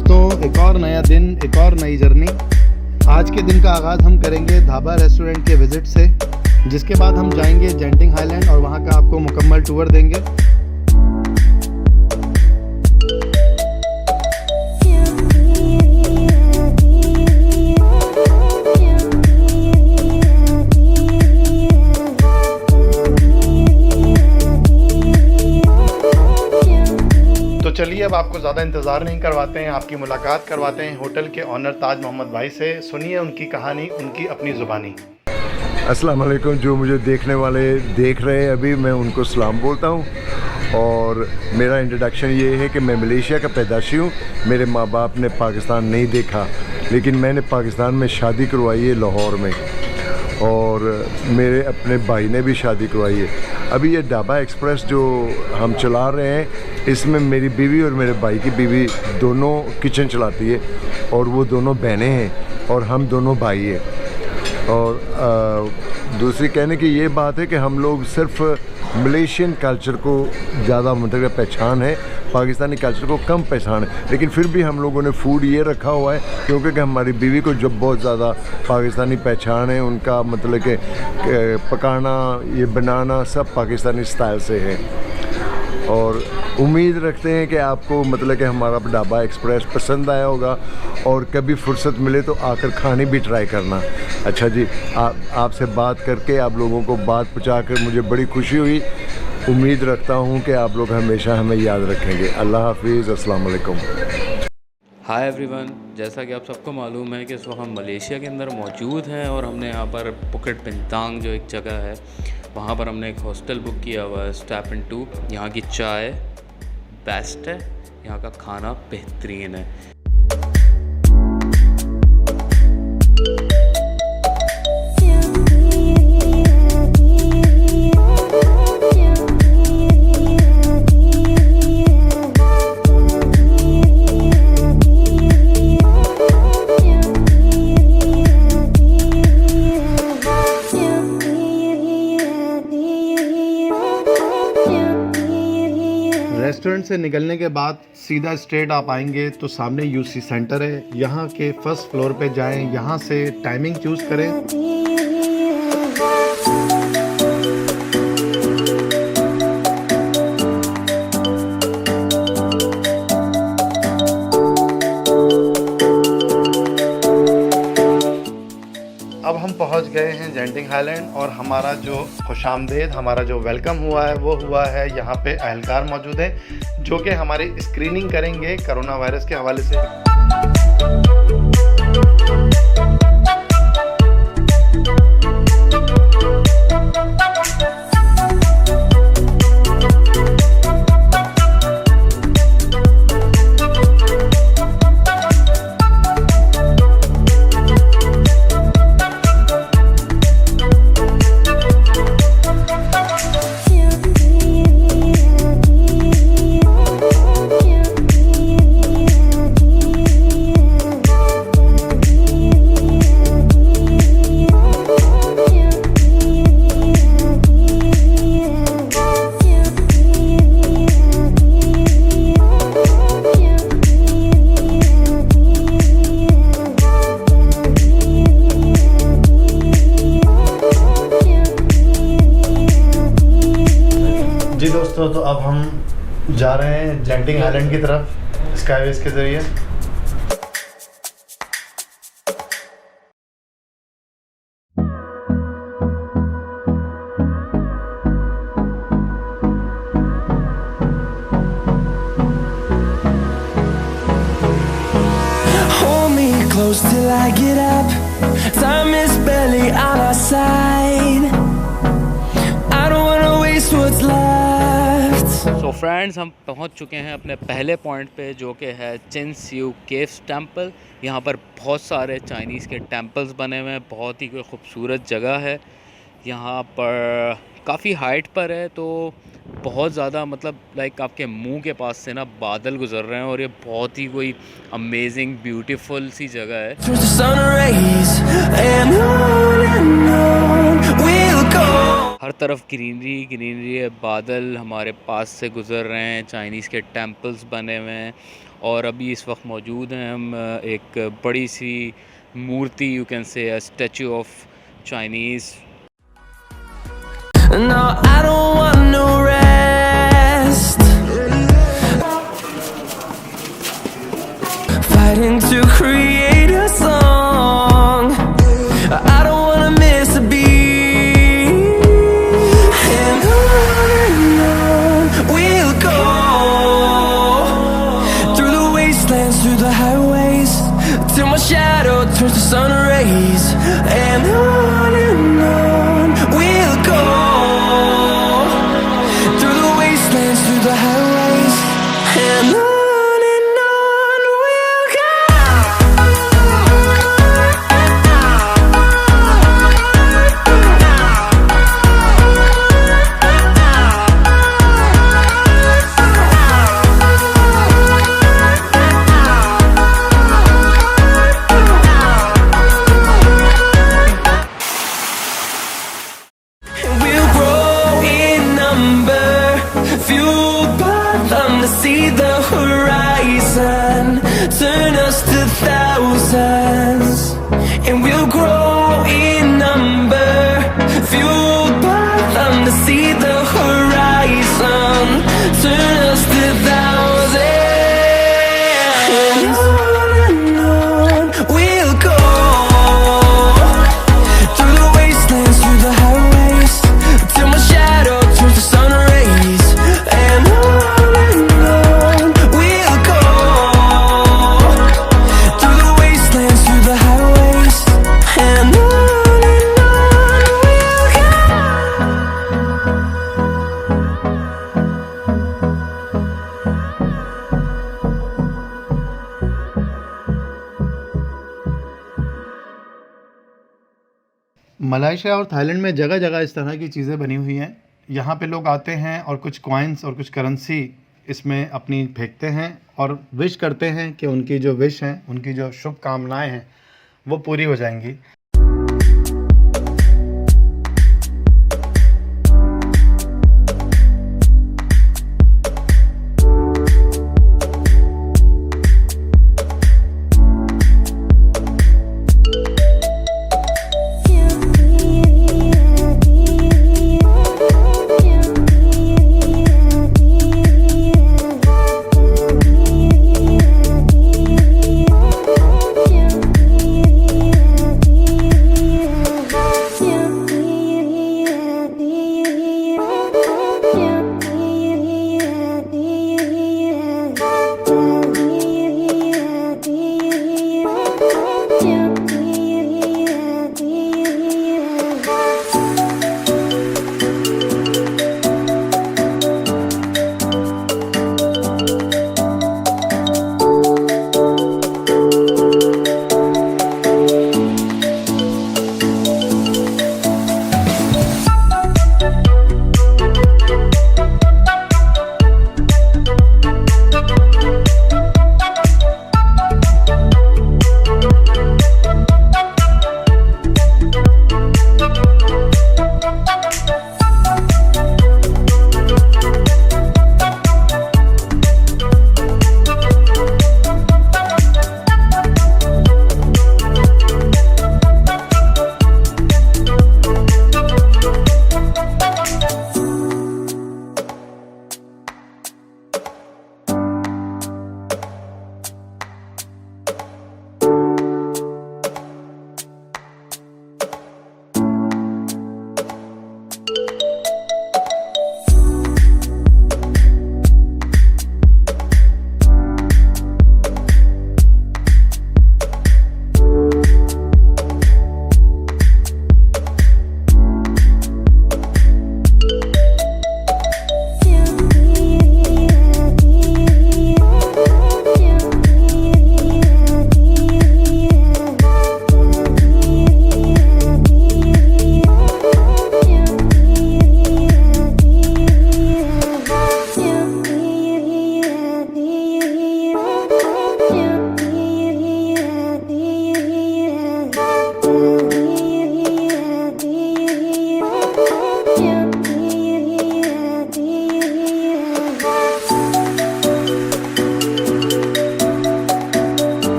दोस्तों, एक और नया दिन, एक और नई जर्नी। आज के दिन का आगाज़ हम करेंगे ढाबा रेस्टोरेंट के विज़िट से, जिसके बाद हम जाएंगे जेंटिंग हाईलैंड और वहाँ का आपको मुकम्मल टूर देंगे। तो चलिए अब आपको ज़्यादा इंतज़ार नहीं करवाते हैं, आपकी मुलाकात करवाते हैं होटल के ऑनर ताज मोहम्मद भाई से। सुनिए उनकी कहानी, उनकी अपनी ज़ुबानी। अस्सलाम वालेकुम। जो मुझे देखने वाले देख रहे हैं अभी, मैं उनको सलाम बोलता हूँ। और मेरा इंट्रोडक्शन ये है कि मैं मलेशिया का पैदाशी हूँ। मेरे माँ बाप ने पाकिस्तान नहीं देखा, लेकिन मैंने पाकिस्तान में शादी करवाई है लाहौर में, और मेरे अपने भाई ने भी शादी करवाई है। अभी ये ढाबा एक्सप्रेस जो हम चला रहे हैं, इसमें मेरी बीवी और मेरे भाई की बीवी दोनों किचन चलाती है, और वो दोनों बहनें हैं और हम दोनों भाई हैं। और दूसरी कहने की ये बात है कि हम लोग सिर्फ मलेशियन कल्चर को ज़्यादा मतलब पहचान है, पाकिस्तानी कल्चर को कम पहचान है। लेकिन फिर भी हम लोगों ने फूड ये रखा हुआ है क्योंकि हमारी बीवी को जब बहुत ज़्यादा पाकिस्तानी पहचान है, उनका मतलब कि पकाना, ये बनाना सब पाकिस्तानी स्टाइल से है। और उम्मीद रखते हैं कि आपको मतलब कि हमारा ढाबा एक्सप्रेस पसंद आया होगा, और कभी फुर्सत मिले तो आकर खाने भी ट्राई करना। अच्छा जी, आपसे बात करके, आप लोगों को बात पहुँचा कर मुझे बड़ी खुशी हुई। उम्मीद रखता हूँ कि आप लोग हमेशा हमें याद रखेंगे। अल्लाह हाफिज़, अस्सलाम वालेकुम। हाय एवरीवन, जैसा कि आप सबको मालूम है कि इस वक्त हम मलेशिया के अंदर मौजूद हैं, और हमने यहाँ पर पुकेट बिंतांग जो एक जगह है, वहाँ पर हमने एक हॉस्टल बुक किया हुआ है, स्टेप इन 2। यहाँ की चाय बेस्ट है, यहाँ का खाना बेहतरीन है। रेस्टोरेंट से निकलने के बाद सीधा स्ट्रेट आप आएंगे तो सामने यूसी सेंटर है। यहाँ के फर्स्ट फ्लोर पे जाएं, यहाँ से टाइमिंग चूज़ करें। अब हम पहुंच गए हैं जेंटिंग हाईलैंड, और हमारा जो खुशामदेद, हमारा जो वेलकम हुआ है वो हुआ है। यहाँ पे अहलकार मौजूद हैं जो कि हमारी स्क्रीनिंग करेंगे कोरोना वायरस के हवाले से। जी दोस्तों, तो अब हम जा रहे हैं जेंटिंग हाईलैंड की तरफ स्काईवेज के ज़रिए। Hold me close till I get up. Time is barely on our side. I don't wanna waste what's left. So friends, हम पहुंच चुके हैं अपने पहले पॉइंट पे, जो कि है चिनसियू केव्स टेम्पल। यहाँ पर बहुत सारे चाइनीज़ के टेम्पल्स बने हुए हैं, बहुत ही कोई ख़ूबसूरत जगह है। यहाँ पर काफ़ी हाइट पर है, तो बहुत ज़्यादा मतलब लाइक आपके मुंह के पास से ना बादल गुजर रहे हैं, और ये बहुत ही कोई अमेजिंग ब्यूटीफुल सी जगह है। हर तरफ ग्रीनरी ग्रीनरी है, बादल हमारे पास से गुजर रहे हैं, चाइनीज़ के टेम्पल्स बने हुए हैं, और अभी इस वक्त मौजूद हैं हम एक बड़ी सी मूर्ति, you can say statue of Chinese. No, I don't want no rest. Fighting to create a song. I don't wanna miss a beat. And on we'll go, through the wastelands, through the highways, till my shadow turns to sun rays. And on we'll go, through the wastelands, through the highways, and on we'll go. And we'll grow in number, fueled by them to see the horizon, turn us to thousands. And we'll grow in number, fueled by them to see the horizon, turn us to thousands. And on we'll go, through the wastelands, through the highways, till my shadow turns to sun rays. And on we'll go, through the wastelands, through the highways, and on we'll go. Malaysia और Thailand में जगह जगह इस तरह की चीज़ें बनी हुई हैं। यहाँ पे लोग आते हैं और कुछ कॉइन्स और कुछ करेंसी इसमें अपनी फेंकते हैं और विश करते हैं कि उनकी जो विश हैं, उनकी जो शुभकामनाएं हैं, वो पूरी हो जाएंगी।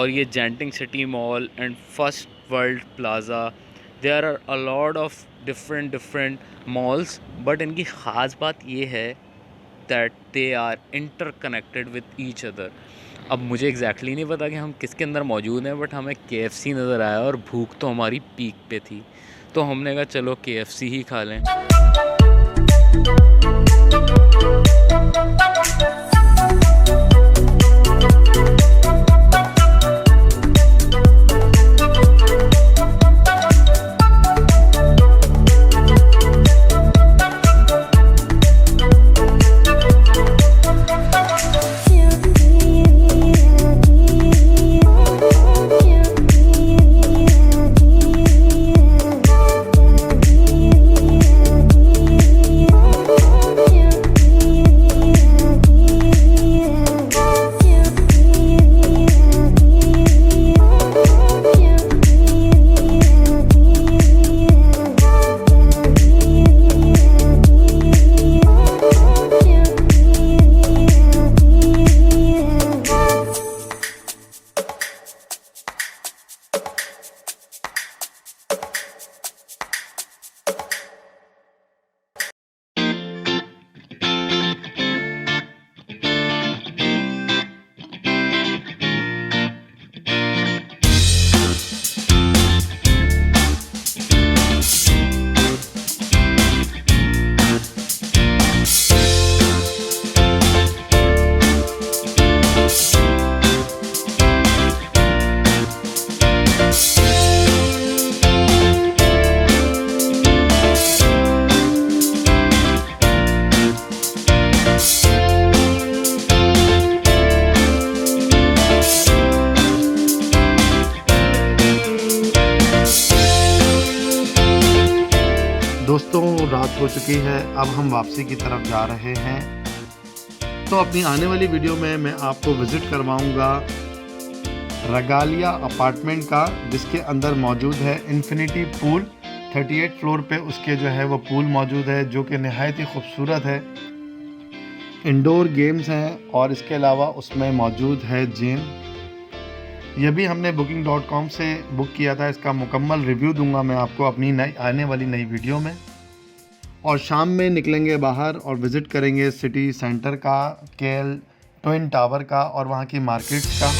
और ये Genting city mall and first world plaza, there are a lot of different malls, but इनकी ख़ास बात ये है that they are interconnected with each other. अब मुझे एग्जैक्टली नहीं पता कि हम किसके अंदर मौजूद हैं, बट हमें KFC नज़र आया और भूख तो हमारी पीक पे थी, तो हमने कहा चलो KFC ही खा लें। दोस्तों रात हो चुकी है, अब हम वापसी की तरफ जा रहे हैं। तो अपनी आने वाली वीडियो में मैं आपको विज़िट करवाऊंगा रगालिया अपार्टमेंट का, जिसके अंदर मौजूद है इन्फिनिटी पूल। 38 फ्लोर पे उसके जो है वो पूल मौजूद है, जो कि नहायत ही खूबसूरत है। इंडोर गेम्स हैं और इसके अलावा उसमें मौजूद है जिम। यह भी हमने booking.com से बुक किया था। इसका मुकम्मल रिव्यू दूंगा मैं आपको अपनी आने वाली नई वीडियो में। और शाम में निकलेंगे बाहर और विज़िट करेंगे सिटी सेंटर का, KL ट्विन टावर का और वहाँ की मार्केट्स का।